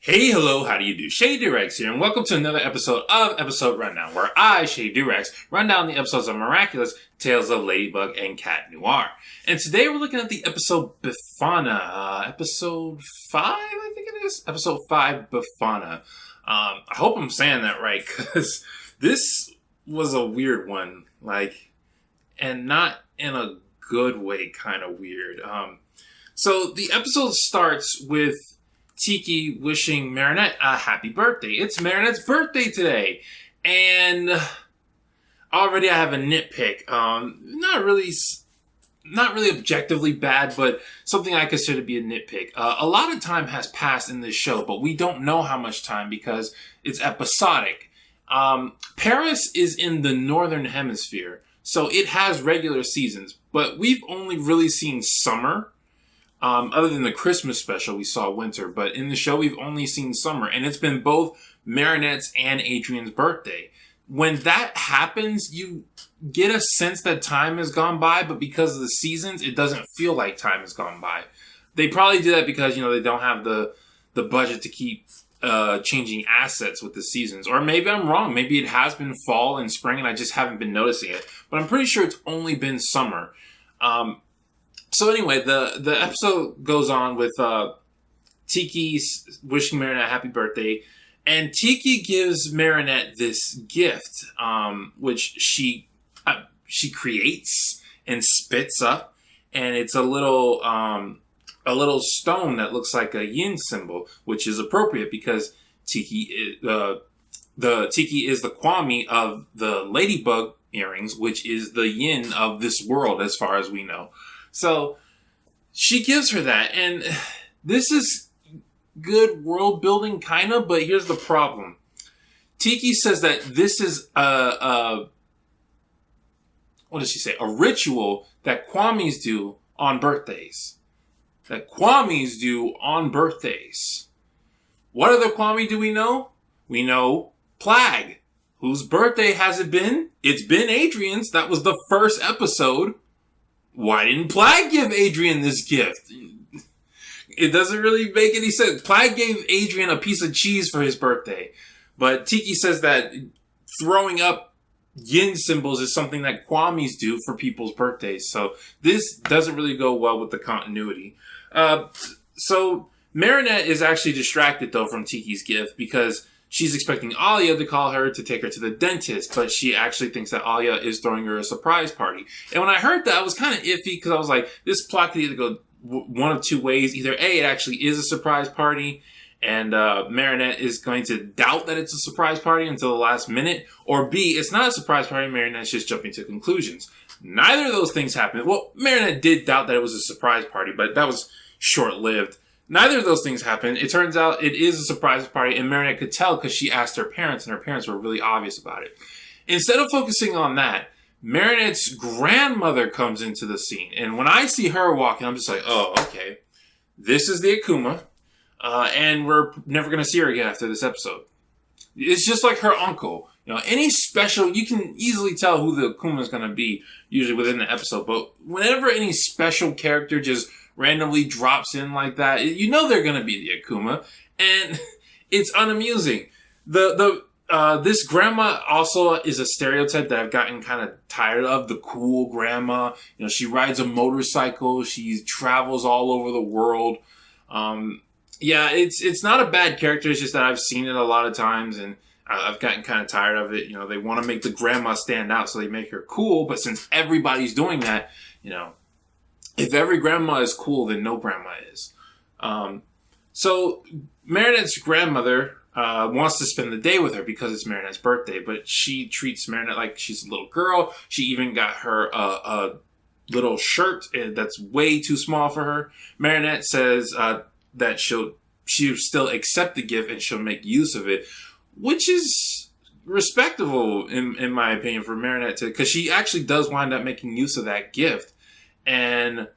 Hey, hello, how do you do? Shady Doorags here, and welcome to another episode of Episode Rundown, where I, Shady Doorags, run down the episodes of Miraculous, Tales of Ladybug and Cat Noir. And today we're looking at the episode Befana, episode 5, I think it is? Episode 5, Befana. I hope I'm saying that right, because this was a weird one, and not in a good way, kind of weird. So the episode starts with Tiki wishing Marinette a happy birthday. It's Marinette's birthday today. And already I have a nitpick. Not really objectively bad, but something I consider to be a nitpick. A lot of time has passed in this show, but we don't know how much time because it's episodic. Paris is in the northern hemisphere, so it has regular seasons, but we've only really seen summer. Other than the Christmas special, we saw winter. But in the show, we've only seen summer. And it's been both Marinette's and Adrienne's birthday. When that happens, you get a sense that time has gone by. But because of the seasons, it doesn't feel like time has gone by. They probably do that because, they don't have the budget to keep changing assets with the seasons. Or maybe I'm wrong. Maybe it has been fall and spring and I just haven't been noticing it. But I'm pretty sure it's only been summer. So anyway, the episode goes on with Tiki wishing Marinette a happy birthday, and Tiki gives Marinette this gift, which she creates and spits up, and it's a little stone that looks like a yin symbol, which is appropriate because Tiki is the Kwami of the Ladybug earrings, which is the yin of this world, as far as we know. So she gives her that, and this is good world building, kind of, but here's the problem. Tiki says that this is what does she say? A ritual that Kwamis do on birthdays. What other Kwami do we know? We know Plag. Whose birthday has it been? It's been Adrienne's. That was the first episode. Why didn't Plag give Adrienne this gift? It doesn't really make any sense. Plag gave Adrienne a piece of cheese for his birthday. But Tiki says that throwing up yin symbols is something that Kwamis do for people's birthdays. So this doesn't really go well with the continuity. So Marinette is actually distracted, though, from Tiki's gift because she's expecting Alia to call her to take her to the dentist, but she actually thinks that Alia is throwing her a surprise party. And when I heard that, I was kind of iffy because I was like, this plot could either go one of two ways. Either A, it actually is a surprise party, and Marinette is going to doubt that it's a surprise party until the last minute, or B, it's not a surprise party, Marinette's just jumping to conclusions. Neither of those things happened. Well, Marinette did doubt that it was a surprise party, but that was short-lived. Neither of those things happened. It turns out it is a surprise party, and Marinette could tell because she asked her parents, and her parents were really obvious about it. Instead of focusing on that, Marinette's grandmother comes into the scene. And when I see her walking, I'm just like, oh, okay. This is the Akuma, and we're never going to see her again after this episode. It's just like her uncle. Any special, you can easily tell who the Akuma is going to be, usually within the episode. But whenever any special character just randomly drops in like that, they're going to be the Akuma, and it's unamusing. This grandma also is a stereotype that I've gotten kind of tired of. The cool grandma, she rides a motorcycle, she travels all over the world. It's not a bad character. It's just that I've seen it a lot of times, and I've gotten kind of tired of it. They want to make the grandma stand out, so they make her cool. But since everybody's doing that, if every grandma is cool, then no grandma is. So Marinette's grandmother wants to spend the day with her because it's Marinette's birthday, but she treats Marinette like she's a little girl. She even got her a little shirt that's way too small for her. Marinette says that she'll still accept the gift and she'll make use of it, which is respectable in my opinion for Marinette because she actually does wind up making use of that gift. And,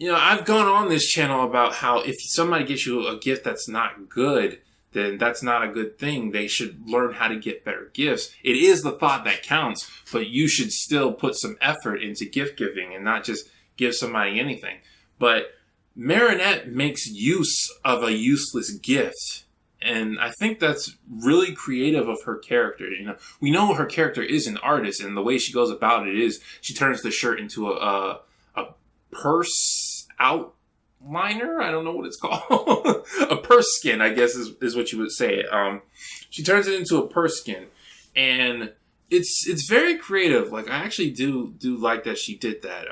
I've gone on this channel about how if somebody gets you a gift that's not good, then that's not a good thing. They should learn how to get better gifts. It is the thought that counts, but you should still put some effort into gift giving and not just give somebody anything. But Marinette makes use of a useless gift And I think that's really creative of her character. You know, we know her character is an artist, and the way she goes about it is she turns the shirt into a purse outliner. I don't know what it's called. A purse skin, I guess, is what you would say. She turns it into a purse skin, and it's very creative. Like, I actually do like that she did that.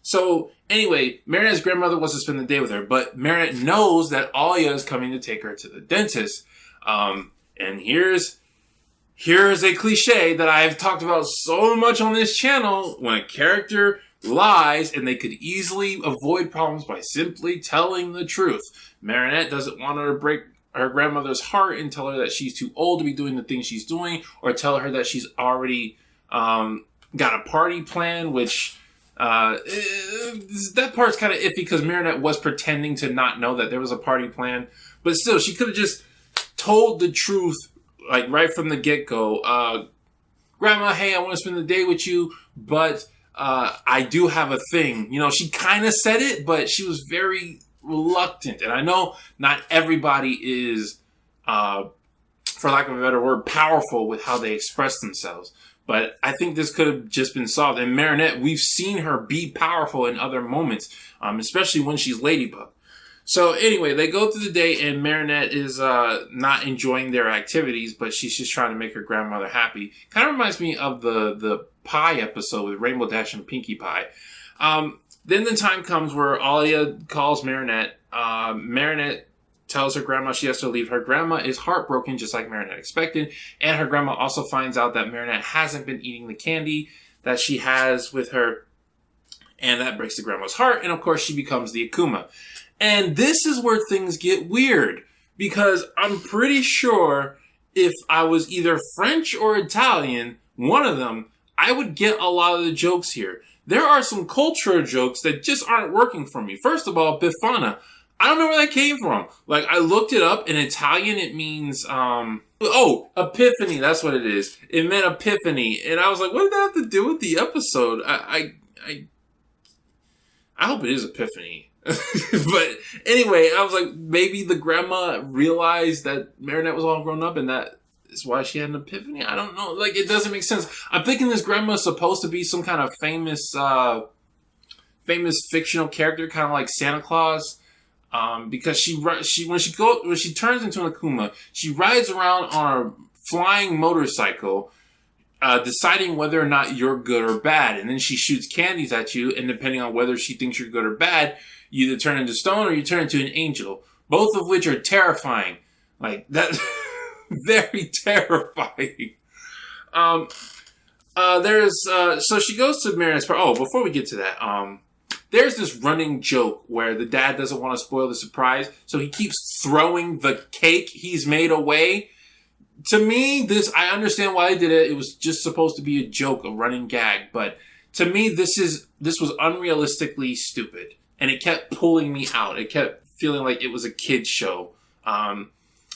So anyway, Marinette's grandmother wants to spend the day with her, but Marinette knows that Alia is coming to take her to the dentist. And here's a cliche that I've talked about so much on this channel. When a character lies and they could easily avoid problems by simply telling the truth. Marinette doesn't want her to break her grandmother's heart and tell her that she's too old to be doing the things she's doing, or tell her that she's already got a party plan, which that part's kind of iffy because Marinette was pretending to not know that there was a party plan. But still, she could have just told the truth, like, right from the get-go. Grandma, hey, I want to spend the day with you, but I do have a thing. You know, she kind of said it, but she was very reluctant. And I know not everybody is, for lack of a better word, powerful with how they express themselves. But I think this could have just been solved. And Marinette, we've seen her be powerful in other moments, especially when she's Ladybug. So anyway, they go through the day, and Marinette is not enjoying their activities, but she's just trying to make her grandmother happy. Kind of reminds me of the Pie episode with Rainbow Dash and Pinkie Pie. Then the time comes where Alia calls Marinette. Marinette tells her grandma she has to leave. Her grandma is heartbroken, just like Marinette expected. And her grandma also finds out that Marinette hasn't been eating the candy that she has with her. And that breaks the grandma's heart. And of course, she becomes the Akuma. And this is where things get weird. Because I'm pretty sure if I was either French or Italian, one of them, I would get a lot of the jokes here. There are some cultural jokes that just aren't working for me. First of all, Befana. I don't know where that came from. Like, I looked it up. In Italian, it means, epiphany. That's what it is. It meant epiphany. And I was like, what did that have to do with the episode? I hope it is epiphany. But anyway, I was like, maybe the grandma realized that Marinette was all grown up and that is why she had an epiphany. I don't know. Like, it doesn't make sense. I'm thinking this grandma is supposed to be some kind of famous fictional character, kind of like Santa Claus. Because when she turns into an Akuma, she rides around on a flying motorcycle, deciding whether or not you're good or bad. And then she shoots candies at you, and depending on whether she thinks you're good or bad, you either turn into stone or you turn into an angel. Both of which are terrifying. Like, that, very terrifying. So she goes to Marinette's part. Oh, before we get to that, there's this running joke where the dad doesn't want to spoil the surprise, so he keeps throwing the cake he's made away. To me, I understand why they did it. It was just supposed to be a joke, a running gag. But to me, this was unrealistically stupid. And it kept pulling me out. It kept feeling like it was a kid's show. And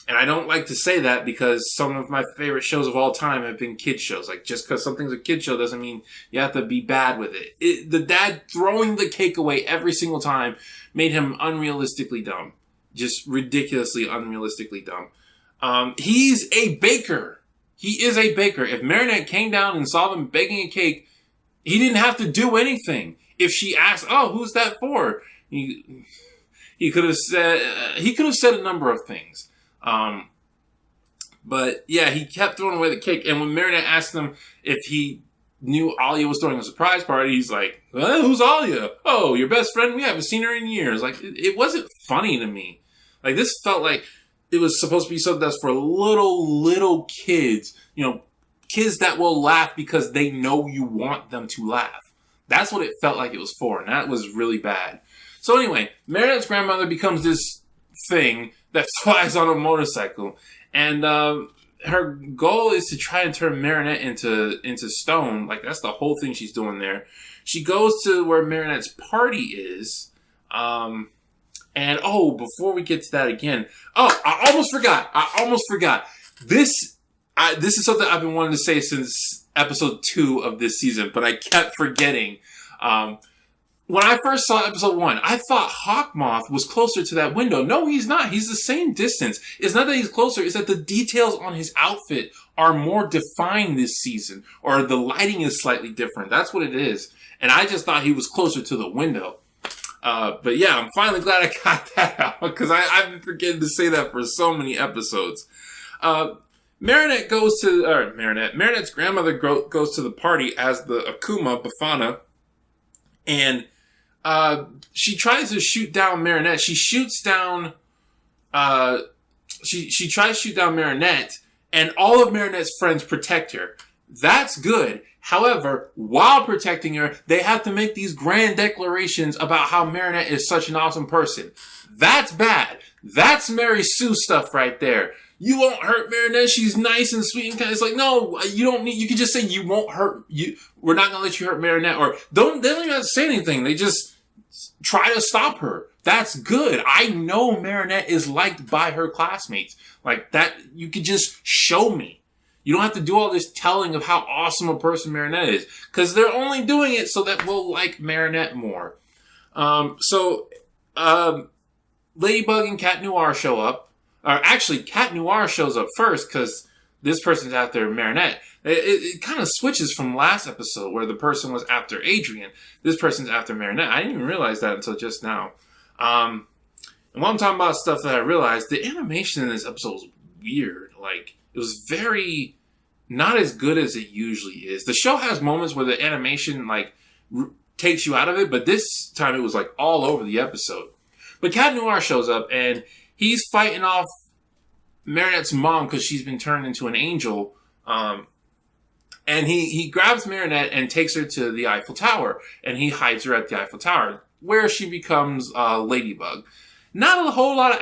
I don't like to say that because some of my favorite shows of all time have been kids shows. Like, just because something's a kid show doesn't mean you have to be bad with it. The dad throwing the cake away every single time made him unrealistically dumb. Just ridiculously, unrealistically dumb. He's a baker. He is a baker. If Marinette came down and saw them baking a cake, he didn't have to do anything. If she asked, "Oh, who's that for?" He could have said a number of things. But yeah, he kept throwing away the cake. And when Marinette asked him if he knew Alia was throwing a surprise party, he's like, "Who's Alia? Oh, your best friend? We haven't seen her in years." Like, it wasn't funny to me. Like, this felt like it was supposed to be something that's for little kids. You know, kids that will laugh because they know you want them to laugh. That's what it felt like it was for, and that was really bad. So anyway, Marinette's grandmother becomes this thing that flies on a motorcycle, and her goal is to try and turn Marinette into stone. Like, that's the whole thing she's doing there. She goes to where Marinette's party is, and before we get to that again, I almost forgot. This is something I've been wanting to say since episode 2 of this season, but I kept forgetting. when I first saw episode 1, I thought Hawkmoth was closer to that window. No, he's not. He's the same distance. It's not that he's closer. It's that the details on his outfit are more defined this season. Or the lighting is slightly different. That's what it is. And I just thought he was closer to the window. But yeah, I'm finally glad I got that out. Because I've been forgetting to say that for so many episodes. Marinette Marinette's grandmother goes to the party as the Akuma, Befana. And she tries to shoot down Marinette. She shoots down, she tries to shoot down Marinette, and all of Marinette's friends protect her. That's good. However, while protecting her, they have to make these grand declarations about how Marinette is such an awesome person. That's bad. That's Mary Sue stuff right there. You won't hurt Marinette. She's nice and sweet and kind. It's like, no, you don't need, you can just say you won't hurt you. We're not going to let you hurt Marinette, or they don't even have to say anything. They just try to stop her. That's good. I know Marinette is liked by her classmates. Like that, you could just show me. You don't have to do all this telling of how awesome a person Marinette is. Because they're only doing it so that we'll like Marinette more. Ladybug and Cat Noir show up. Or actually, Cat Noir shows up first because this person's after Marinette. It kind of switches from last episode where the person was after Adrian. This person's after Marinette. I didn't even realize that until just now. And while I'm talking about stuff that I realized, the animation in this episode was weird. Like, it was very not as good as it usually is. The show has moments where the animation like takes you out of it, but this time it was like all over the episode. But Cat Noir shows up and he's fighting off Marinette's mom because she's been turned into an angel. And he grabs Marinette and takes her to the Eiffel Tower, and he hides her at the Eiffel Tower, where she becomes Ladybug. Not a whole lot of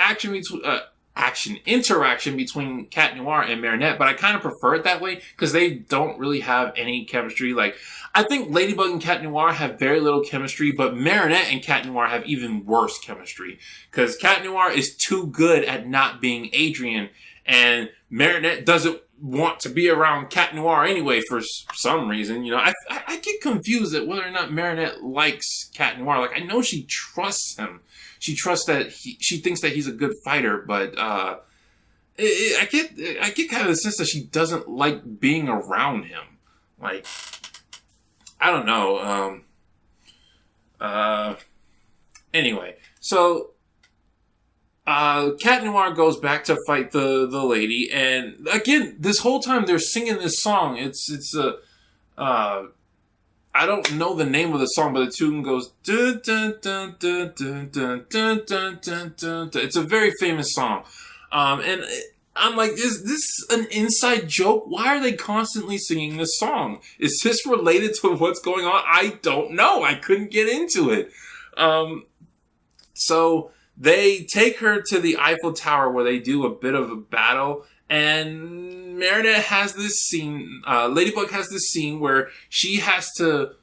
interaction between Cat Noir and Marinette, but I kind of prefer it that way because they don't really have any chemistry. Like, I think Ladybug and Cat Noir have very little chemistry, but Marinette and Cat Noir have even worse chemistry because Cat Noir is too good at not being Adrian, and Marinette doesn't want to be around Cat Noir anyway for some reason. You know, I get confused at whether or not Marinette likes Cat Noir. Like, I know she trusts him. She trusts that she thinks that he's a good fighter, but I get kind of the sense that she doesn't like being around him. Like, I don't know. Anyway, so Cat Noir goes back to fight the lady, and again, this whole time they're singing this song. It's I don't know the name of the song, but the tune goes dun, dun, dun, dun, dun, dun, dun, dun, dun, dun. It's a very famous song, and I'm like, is this an inside joke? Why are they constantly singing this song? Is this related to what's going on? I don't know. I couldn't get into it. So they take her to the Eiffel Tower where they do a bit of a battle, and Marinette has this scene, Ladybug has this scene where she has to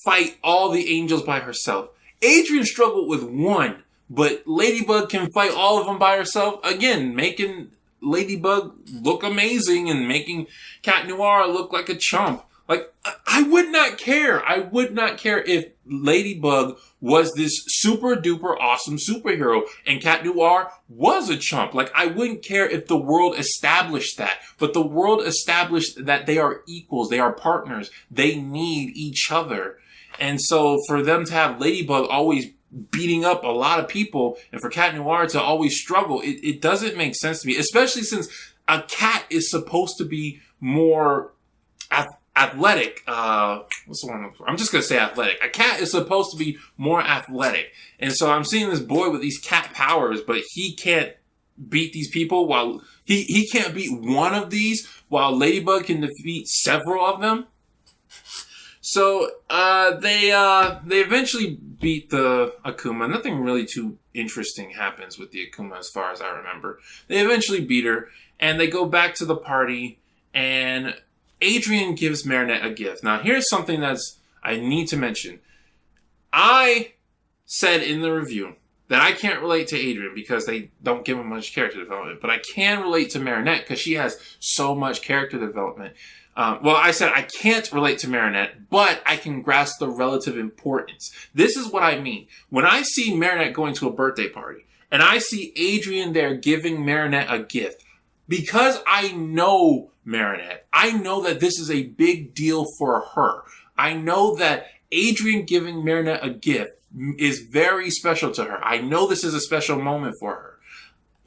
fight all the angels by herself. Adrian struggled with one, but Ladybug can fight all of them by herself. Again, making Ladybug look amazing and making Cat Noir look like a chump. Like, I would not care. I would not care if Ladybug was this super duper awesome superhero and Cat Noir was a chump. Like, I wouldn't care if the world established that. But the world established that they are equals. They are partners. They need each other. And so for them to have Ladybug always beating up a lot of people and for Cat Noir to always struggle, it doesn't make sense to me. Especially since a cat is supposed to be more athletic. What's the one? I'm just going to say athletic. A cat is supposed to be more athletic. And so I'm seeing this boy with these cat powers, but he can't beat these people while he can't beat one of these while Ladybug can defeat several of them. So, they eventually beat the Akuma. Nothing really too interesting happens with the Akuma as far as I remember. They eventually beat her, and they go back to the party, and Adrian gives Marinette a gift. Now, here's something I need to mention. I said in the review that I can't relate to Adrian because they don't give him much character development. But I can relate to Marinette because she has so much character development. Well, I said I can't relate to Marinette, but I can grasp the relative importance. This is what I mean. When I see Marinette going to a birthday party, and I see Adrian there giving Marinette a gift, because I know Marinette, I know that this is a big deal for her. I know that Adrian giving Marinette a gift is very special to her. I know this is a special moment for her.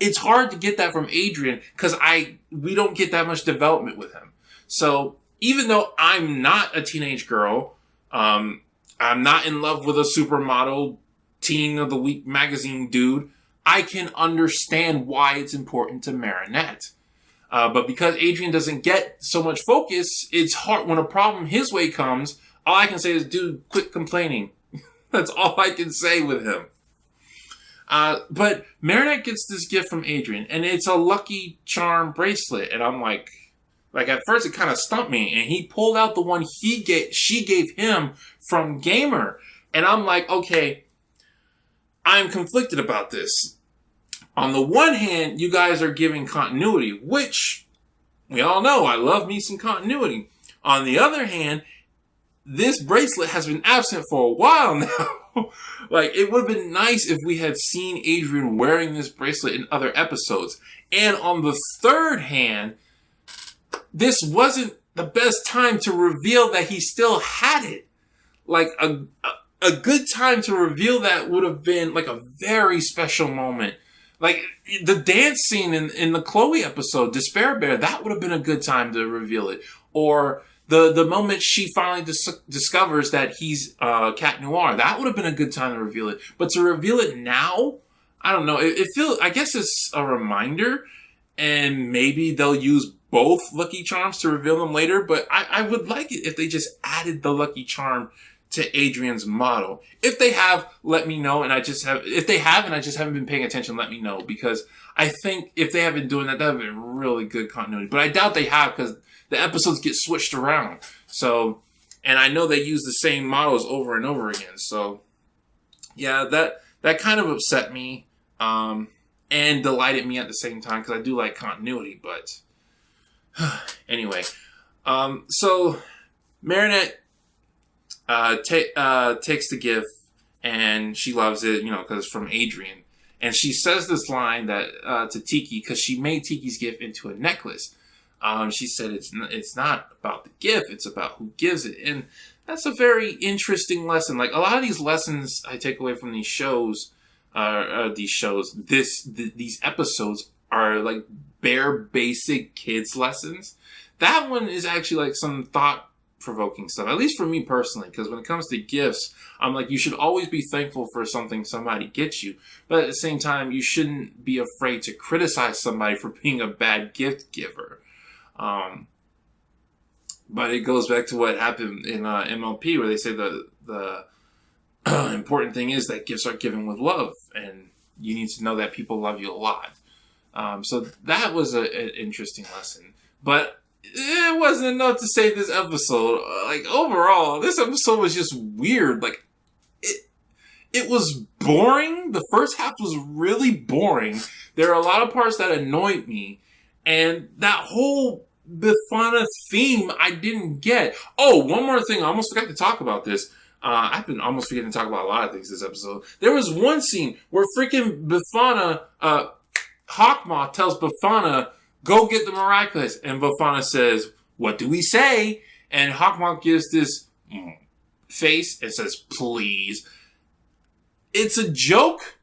It's hard to get that from Adrian because we don't get that much development with him. So even though I'm not a teenage girl, I'm not in love with a supermodel Teen of the Week magazine dude, I can understand why it's important to Marinette. But because Adrian doesn't get so much focus, it's hard when a problem his way comes. All I can say is, dude, quit complaining. That's all I can say with him. But Marinette gets this gift from Adrian, and it's a Lucky Charm bracelet. And I'm like at first it kind of stumped me, and he pulled out the one she gave him from Gamer. And I'm like, okay, I'm conflicted about this. On the one hand, you guys are giving continuity, which we all know I love me some continuity. On the other hand, this bracelet has been absent for a while now. Like, it would have been nice if we had seen Adrian wearing this bracelet in other episodes. And on the third hand, this wasn't the best time to reveal that he still had it. Like, a good time to reveal that would have been like a very special moment. Like, the dance scene in the Chloe episode, Despair Bear, that would have been a good time to reveal it. Or the moment she finally discovers that he's Cat Noir, that would have been a good time to reveal it. But to reveal it now, I don't know. I guess it's a reminder, and maybe they'll use both Lucky Charms to reveal them later. But I would like it if they just added the Lucky Charm to Adrian's model. If they have, let me know. If they have and I just haven't been paying attention, let me know. Because I think if they have been doing that, that would have been really good continuity. But I doubt they have because the episodes get switched around. So, and I know they use the same models over and over again. So, yeah, that kind of upset me and delighted me at the same time because I do like continuity. But anyway, so Marinette takes the gift and she loves it, because it's from Adrian. And she says this line that to Tiki because she made Tiki's gift into a necklace. She said it's not about the gift, it's about who gives it. And that's a very interesting lesson. Like, a lot of these lessons I take away from these shows, these episodes are like bare basic kids lessons. That one is actually like some thought-provoking stuff, at least for me personally, because when it comes to gifts, I'm like, you should always be thankful for something somebody gets you. But at the same time, you shouldn't be afraid to criticize somebody for being a bad gift giver. But it goes back to what happened in MLP, where they say the important thing is that gifts are given with love, and you need to know that people love you a lot. So that was an interesting lesson. But it wasn't enough to save this episode. Like, overall, this episode was just weird. Like, it was boring. The first half was really boring. There are a lot of parts that annoyed me. And that whole Befana theme, I didn't get. Oh, one more thing. I almost forgot to talk about this. I've been almost forgetting to talk about a lot of things this episode. There was one scene where freaking Befana, Hawkmoth tells Befana, go get the Miraculous. And Befana says, what do we say? And Hawkmoth gives this face and says, please. It's a joke.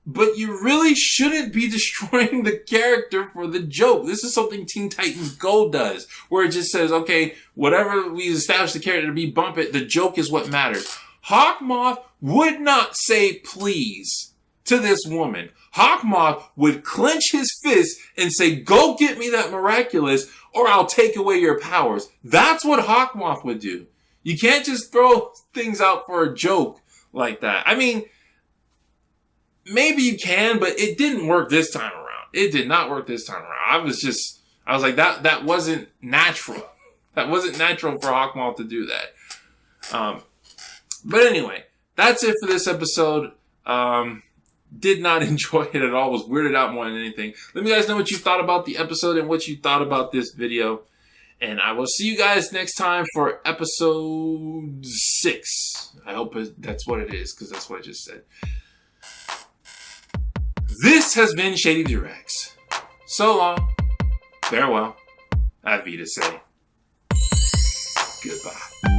But you really shouldn't be destroying the character for the joke. This is something Teen Titans Go does, where it just says, okay, whatever we establish the character to be, bump it. The joke is what matters. Hawkmoth would not say please to this woman. Hawkmoth would clench his fist and say, go get me that Miraculous or I'll take away your powers. That's what Hawkmoth would do. You can't just throw things out for a joke like that. I mean, maybe you can, but it didn't work this time around. It did not work this time around. I was like, that wasn't natural. That wasn't natural for Hawkmoth to do that. But anyway, that's it for this episode. Did not enjoy it at all. Was weirded out more than anything. Let me guys know what you thought about the episode and what you thought about this video. And I will see you guys next time for episode 6. I hope that's what it is, because that's what I just said. This has been Shady Doorags. So long. Farewell. Avita say. Goodbye.